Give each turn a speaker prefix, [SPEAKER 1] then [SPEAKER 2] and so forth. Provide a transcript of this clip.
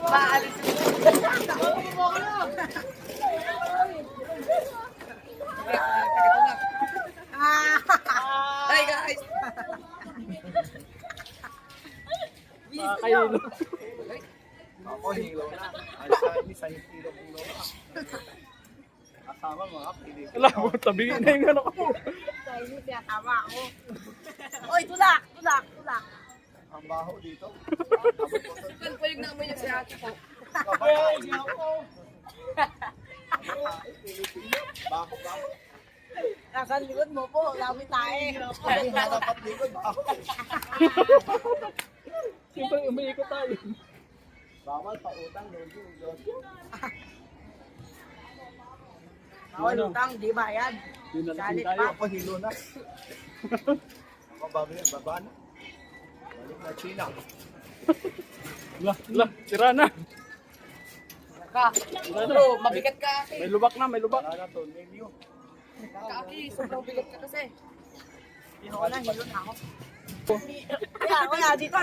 [SPEAKER 1] Maalis. Hi guys.
[SPEAKER 2] Kayo.
[SPEAKER 3] Ako, hilo na. Ay, sa hilo na. Kasama mga pili.
[SPEAKER 2] Alam mo, tabingin na yung ano ko.
[SPEAKER 1] Hindi siya tama ako. Oy, tulak.
[SPEAKER 3] Ang baho dito.
[SPEAKER 1] Saan po yung namoy niya si ate po?
[SPEAKER 3] Baho.
[SPEAKER 1] Nasa likod mo po, lami tayo.
[SPEAKER 3] Hindi na dapat likod. Baho.
[SPEAKER 2] Siyempre, umiikot tayo.
[SPEAKER 3] Bawal pa utang.
[SPEAKER 1] Bawal utang, di bayad.
[SPEAKER 2] Yun na lang
[SPEAKER 1] Galit
[SPEAKER 2] tayo.
[SPEAKER 1] pa.
[SPEAKER 3] Ako, hilo na. Ako, baba na. Balik na China.
[SPEAKER 2] Sira na.
[SPEAKER 1] Ka. Bro, mabigat ka kasi.
[SPEAKER 2] May lubak na, may lubak.
[SPEAKER 3] Wala na to, menu.
[SPEAKER 1] Kaki, sobrang bigat ka kasi. Hilo na ako. Kaya ako na dito.